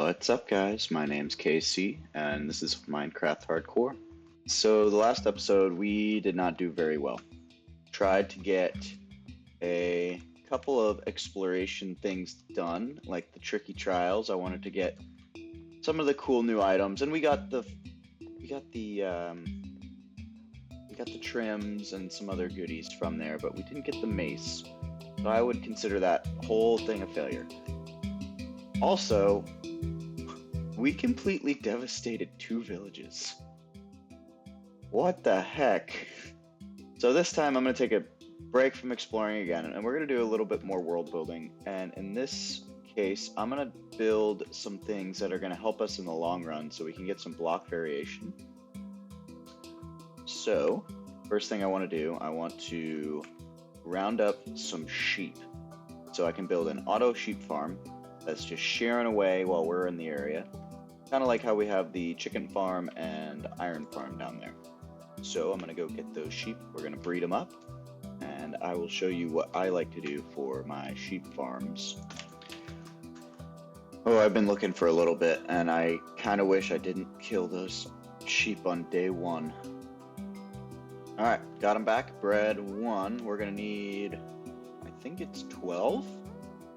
What's up, guys? My name's Casey, and this is Minecraft Hardcore. So, the last episode, we did not do very well. Tried to get a couple of exploration things done, like the tricky trials. I wanted to get some of the cool new items, and we got the trims and some other goodies from there, but we didn't get the mace. So I would consider that whole thing a failure. Also, we completely devastated 2 villages. What the heck? So this time I'm going to take a break from exploring again, and we're going to do a little bit more world building. And in this case, I'm going to build some things that are going to help us in the long run so we can get some block variation. So, first thing I want to do, I want to round up some sheep. So I can build an auto sheep farm that's just shearing away while we're in the area. Kind of like how we have the chicken farm and iron farm down there. So I'm going to go get those sheep. We're going to breed them up. And I will show you what I like to do for my sheep farms. Oh, I've been looking for a little bit, and I kind of wish I didn't kill those sheep on day 1. Alright, got them back. Bred 1. We're going to need, I think it's 12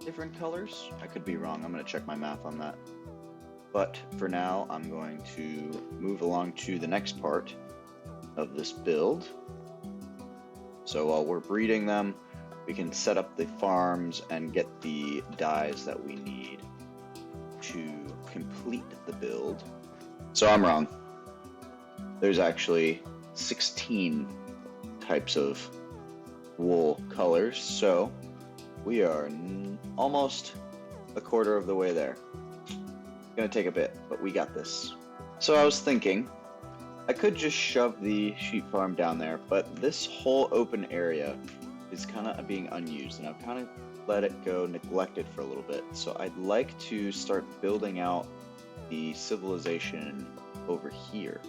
different colors. I could be wrong. I'm going to check my math on that. But for now, I'm going to move along to the next part of this build. So while we're breeding them, we can set up the farms and get the dyes that we need to complete the build. So I'm wrong. There's actually 16 types of wool colors, so we are almost a quarter of the way there. It's gonna take a bit, but we got this. So I was thinking, I could just shove the sheep farm down there, but this whole open area is kind of being unused, and I've kind of let it go neglected for a little bit. So I'd like to start building out the civilization over here.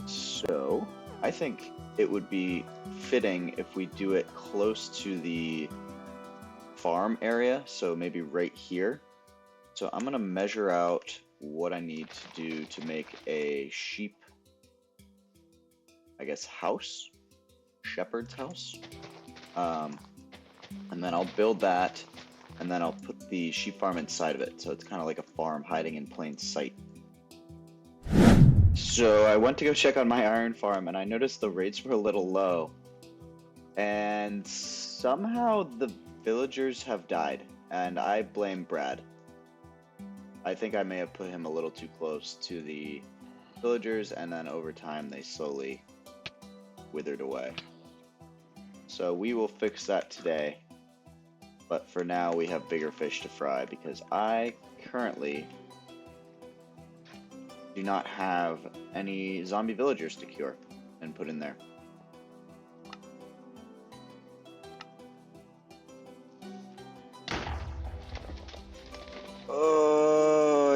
So I think it would be fitting if we do it close to the farm area, so maybe right here. So I'm gonna measure out what I need to do to make a sheep, I guess, house, shepherd's house. And then I'll build that, and then I'll put the sheep farm inside of it, so it's kind of like a farm hiding in plain sight. So I went to go check on my iron farm, and I noticed the rates were a little low. And somehow the villagers have died, and I blame Brad. I think I may have put him a little too close to the villagers, and then over time they slowly withered away. So we will fix that today, but for now we have bigger fish to fry because I currently do not have any zombie villagers to cure and put in there. Oh,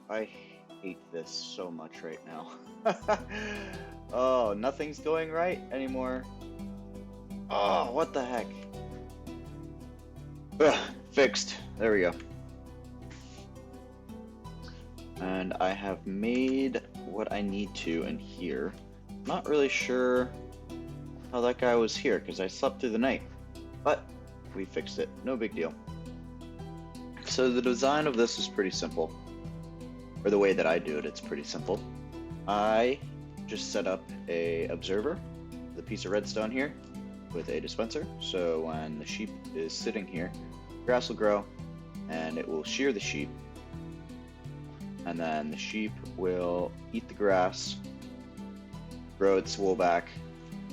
I hate this so much right now. Oh, nothing's going right anymore. Oh, what the heck? Ugh, fixed. There we go. And I have made what I need to in here. Not really sure how that guy was here because I slept through the night. But we fixed it. No big deal. So the design of this is pretty simple. Or the way that I do it, it's pretty simple. I just set up a observer, the piece of redstone here, with a dispenser. So when the sheep is sitting here, grass will grow, and it will shear the sheep. And then the sheep will eat the grass, grow its wool back,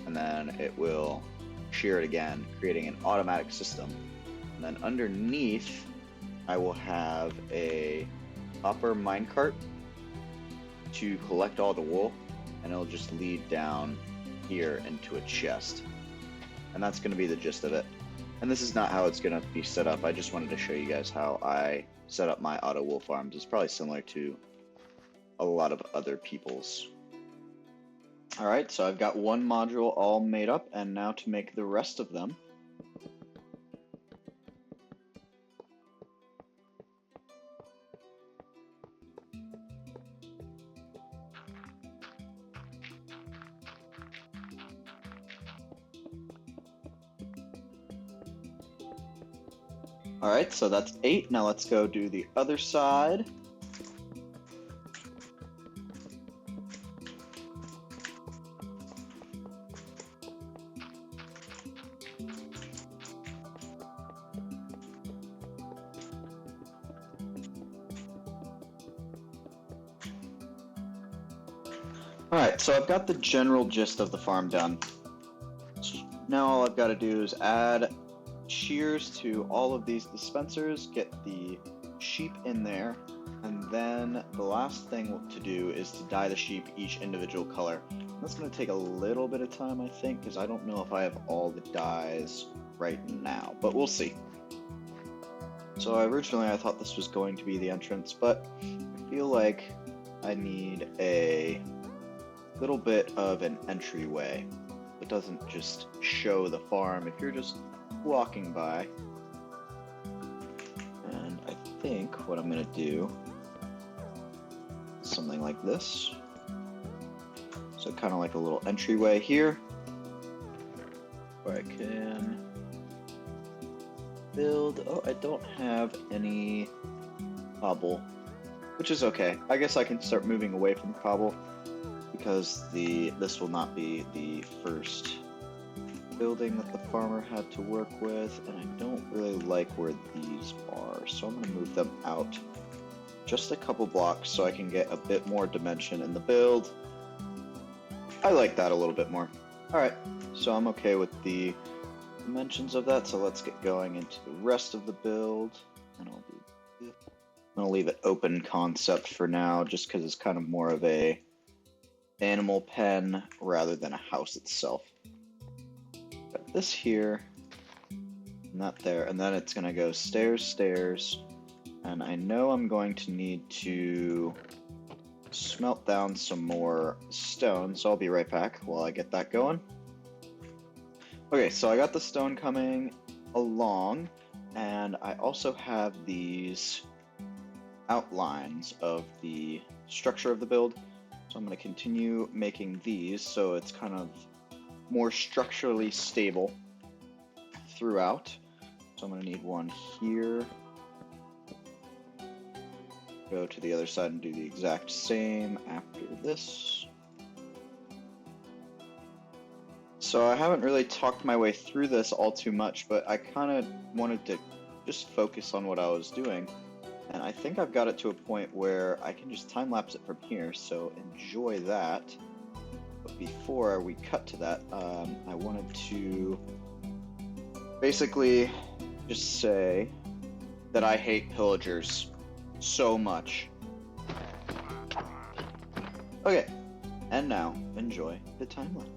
and then it will shear it again, creating an automatic system. And then underneath, I will have a copper minecart to collect all the wool, and it'll just lead down here into a chest. And that's going to be the gist of it. And this is not how it's going to be set up. I just wanted to show you guys how I set up my auto wool farms. It's probably similar to a lot of other people's. Alright, so I've got one module all made up, and now to make the rest of them, Alright, so that's 8. Now let's go do the other side. Alright, so I've got the general gist of the farm done. Now all I've got to do is add shears to all of these dispensers, get the sheep in there, and then the last thing to do is to dye the sheep each individual color. That's going to take a little bit of time, I think, because I don't know if I have all the dyes right now, but we'll see. So originally I thought this was going to be the entrance, but I feel like I need a little bit of an entryway. It doesn't just show the farm if you're just walking by. And I think what I'm gonna do is something like this. So kind of like a little entryway here where I can build. Oh, I don't have any cobble, which is okay. I guess I can start moving away from cobble, because this will not be the first building that the farmer had to work with, and I don't really like where these are, so I'm going to move them out just a couple blocks so I can get a bit more dimension in the build. I like that a little bit more. Alright, so I'm okay with the dimensions of that, so let's get going into the rest of the build. And I'm going to leave it open concept for now, just because it's kind of more of a animal pen rather than a house itself. Got this here, and that there, and then it's gonna go stairs, stairs, and I know I'm going to need to smelt down some more stone, so I'll be right back while I get that going. Okay, so I got the stone coming along, and I also have these outlines of the structure of the build. So I'm going to continue making these so it's kind of more structurally stable throughout. So I'm going to need one here. Go to the other side and do the exact same after this. So I haven't really talked my way through this all too much, but I kind of wanted to just focus on what I was doing. And I think I've got it to a point where I can just time-lapse it from here, so enjoy that. But before we cut to that, I wanted to basically just say that I hate pillagers so much. Okay, and now enjoy the time-lapse.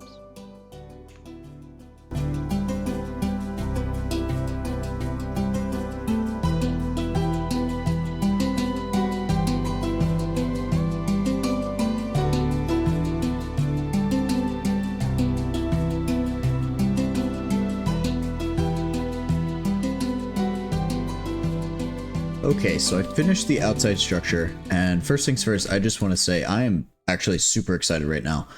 Okay, so I finished the outside structure, and first things first, I just want to say I am actually super excited right now,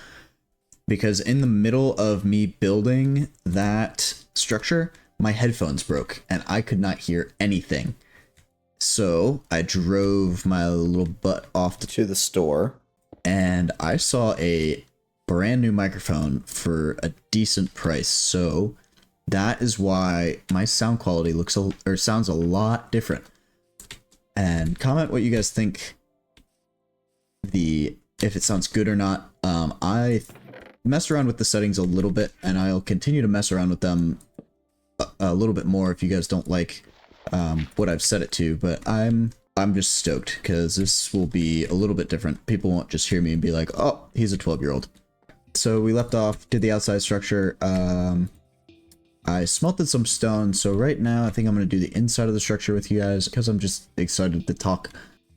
because in the middle of me building that structure, my headphones broke, and I could not hear anything. So I drove my little butt off to the store, and I saw a brand new microphone for a decent price, so that is why my sound quality sounds a lot different. And comment what you guys think, if it sounds good or not. I messed around with the settings a little bit, and I'll continue to mess around with them a little bit more if you guys don't like what I've set it to. But I'm just stoked because this will be a little bit different. People won't just hear me and be like, "Oh, he's a 12-year-old." So we left off, did the outside structure. I smelted some stone, so right now I think I'm going to do the inside of the structure with you guys because I'm just excited to talk.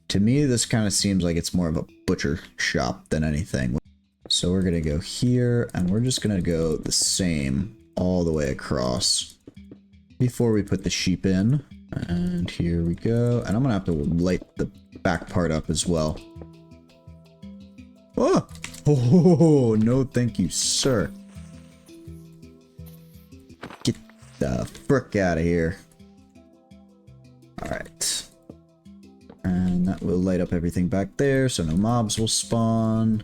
To me, this kind of seems like it's more of a butcher shop than anything. So we're going to go here, and we're just going to go the same all the way across before we put the sheep in. And here we go. And I'm going to have to light the back part up as well. Oh, oh no thank you, sir. Get the frick out of here. that will light up everything back there so no mobs will spawn.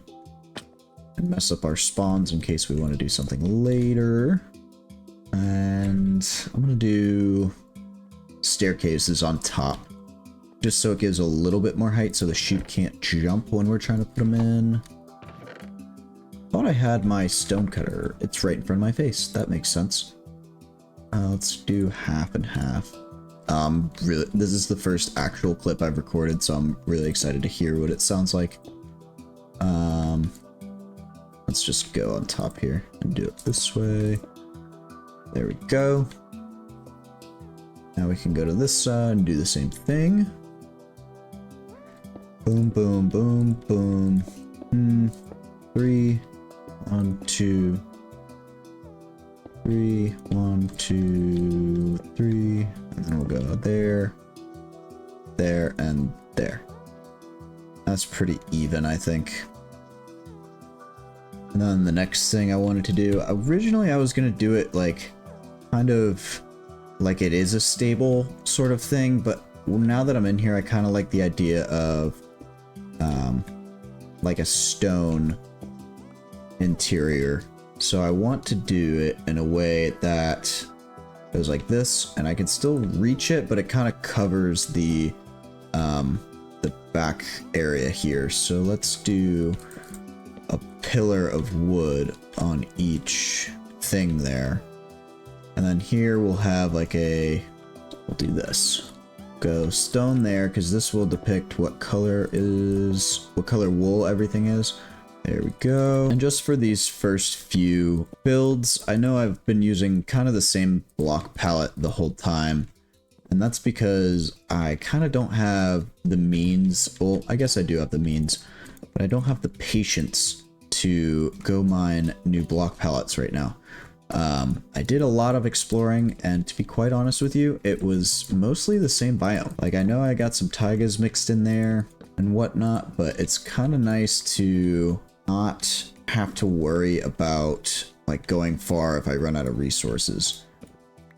And mess up our spawns in case we want to do something later. And I'm going to do staircases on top. Just so it gives a little bit more height so the sheep can't jump when we're trying to put them in. Thought I had my stone cutter. It's right in front of my face. That makes sense. Let's do half and half. Really, this is the first actual clip I've recorded, so I'm really excited to hear what it sounds like. Let's just go on top here and do it this way. There we go. Now we can go to this side and do the same thing. Boom, boom, boom, boom. 3, 1, 2, 3, 1, 2, 3, and then we'll go there, there, and there. That's pretty even, I think. And then the next thing I wanted to do, originally I was gonna do it like, kind of like it is a stable sort of thing, but now that I'm in here, I kind of like the idea of like a stone interior. So I want to do it in a way that goes like this, and I can still reach it, but it kind of covers the back area here. So let's do a pillar of wood on each thing there. And then here we'll have like we'll do this. Go stone there, because this will depict what color wool everything is. There we go. And just for these first few builds, I know I've been using kind of the same block palette the whole time. And that's because I kind of don't have the means. Well, I guess I do have the means, but I don't have the patience to go mine new block palettes right now. I did a lot of exploring, and to be quite honest with you, it was mostly the same biome. Like, I know I got some taigas mixed in there and whatnot, but it's kind of nice to not have to worry about like going far if I run out of resources.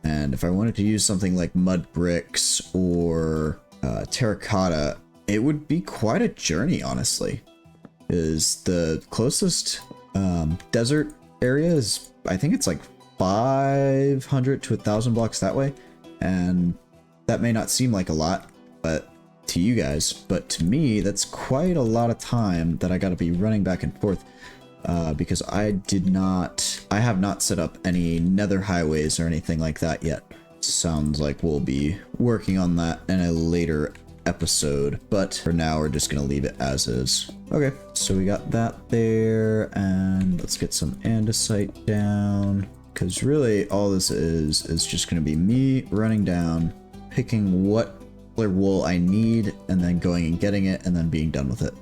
And if I wanted to use something like mud bricks or terracotta, it would be quite a journey, honestly. Is the closest desert area is, I think it's like 500 to 1,000 blocks that way, and that may not seem like a lot, but to you guys, but to me, that's quite a lot of time that I got to be running back and forth, because I have not set up any nether highways or anything like that yet. Sounds like we'll be working on that in a later episode, but for now we're just gonna leave it as is. Okay, so we got that there, and let's get some andesite down, because really all this is just gonna be me running down, picking what color wool I need, and then going and getting it, and then being done with it.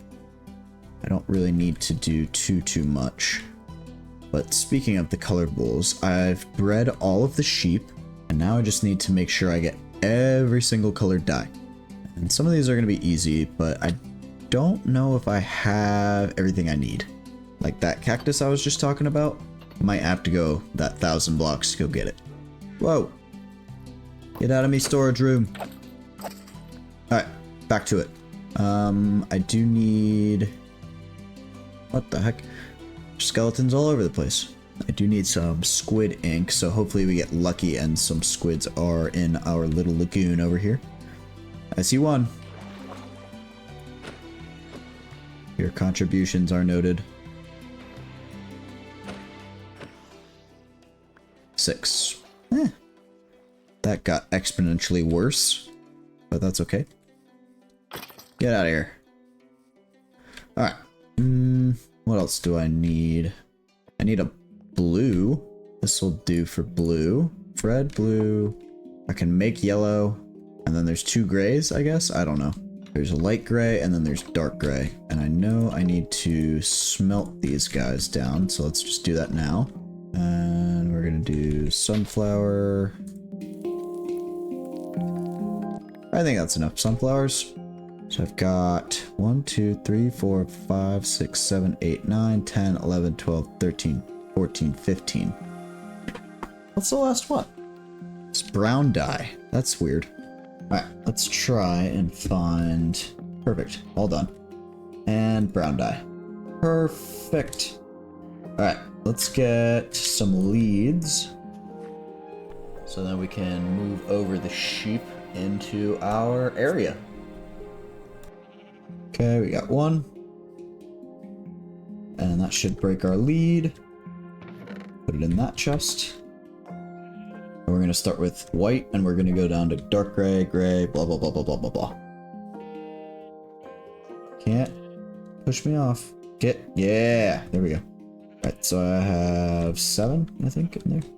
I don't really need to do too much. But speaking of the colored wools, I've bred all of the sheep, and now I just need to make sure I get every single colored dye. And some of these are going to be easy, but I don't know if I have everything I need. Like that cactus I was just talking about, might have to go that 1,000 blocks to go get it. Whoa! Get out of me storage room. Alright, back to it. I do need... What the heck? Skeletons all over the place. I do need some squid ink, so hopefully we get lucky and some squids are in our little lagoon over here. I see one. Your contributions are noted. 6. That got exponentially worse, but that's okay. Get out of here. Alright. What else do I need? I need a blue. This will do for blue. Red, blue. I can make yellow. And then there's 2 grays, I guess? I don't know. There's a light gray and then there's dark gray. And I know I need to smelt these guys down, so let's just do that now. And we're gonna do sunflower. I think that's enough sunflowers. So I've got 1, 2, 3, 4, 5, 6, 7, 8, 9, 10, 11, 12, 13, 14, 15. What's the last one? It's brown dye. That's weird. Alright, let's try and find Perfect. All done. And brown dye. Perfect. Alright, let's get some leads. So then we can move over the sheep into our area. Okay, we got one. And that should break our lead. Put it in that chest. And we're going to start with white, and we're going to go down to dark gray, gray, blah, blah, blah, blah, blah, blah, blah. Can't push me off. Yeah, there we go. Alright, so I have 7, I think, in there.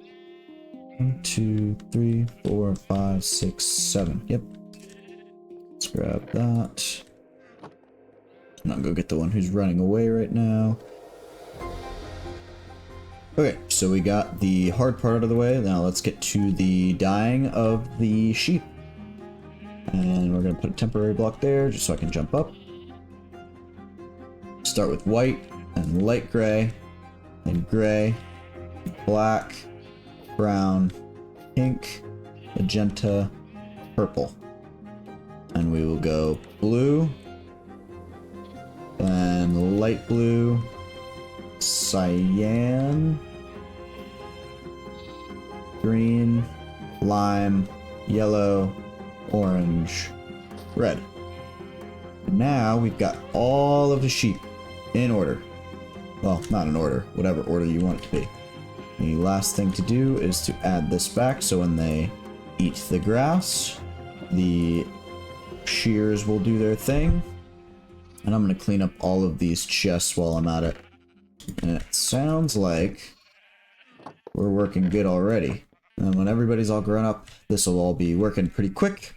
1, 2, 3, 4, 5, 6, 7. Yep. Let's grab that. And I'll go get the one who's running away right now. Okay, so we got the hard part out of the way. Now let's get to the dyeing of the sheep. And we're going to put a temporary block there just so I can jump up. Start with white and light gray, then gray, black, brown, pink, magenta, purple. And we will go blue, then light blue, cyan, green, lime, yellow, orange, red. Now we've got all of the sheep in order. Well, not in order, whatever order you want it to be. The last thing to do is to add this back so when they eat the grass, the shears will do their thing. And I'm going to clean up all of these chests while I'm at it. And it sounds like we're working good already. And when everybody's all grown up, this will all be working pretty quick.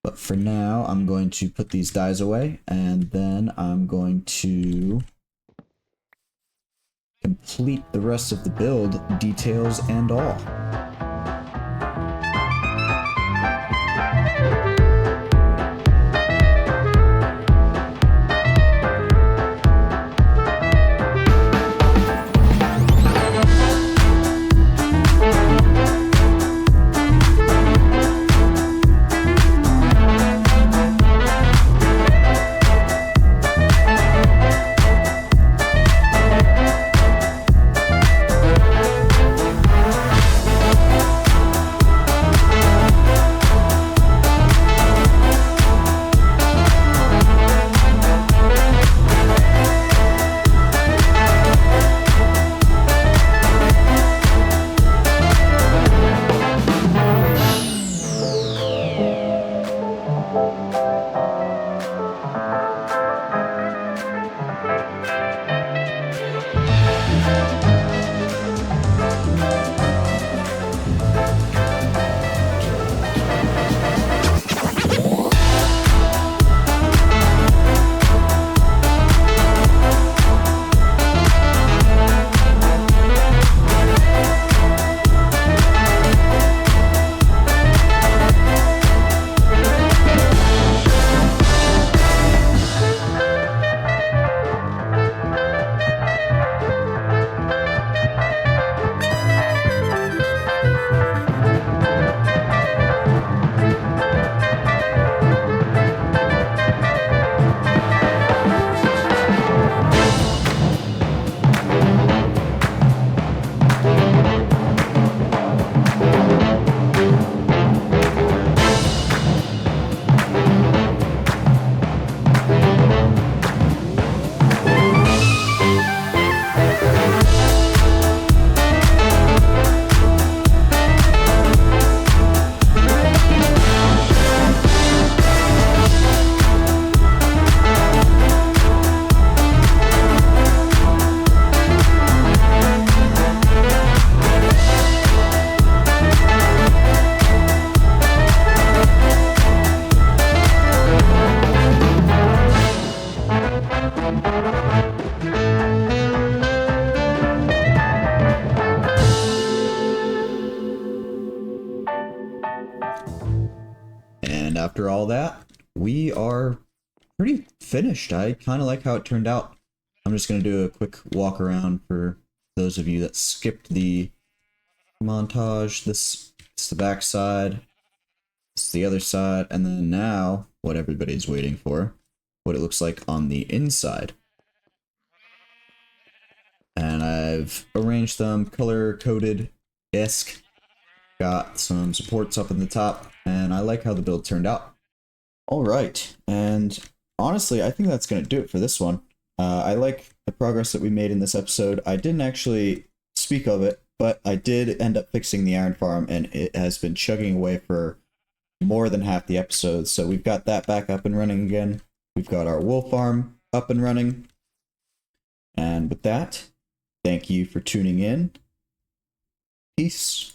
But for now, I'm going to put these dyes away, and then I'm going to complete the rest of the build, details and all. And after all that, we are pretty finished. I kind of like how it turned out. I'm just going to do a quick walk around for those of you that skipped the montage. This is the back side. This is the other side. And then now, what everybody's waiting for, what it looks like on the inside. And I've arranged them color-coded-esque. Got some supports up in the top, and I like how the build turned out. Alright, and honestly, I think that's going to do it for this one. I like the progress that we made in this episode. I didn't actually speak of it, but I did end up fixing the iron farm, and it has been chugging away for more than half the episode. So we've got that back up and running again. We've got our wool farm up and running. And with that, thank you for tuning in. Peace.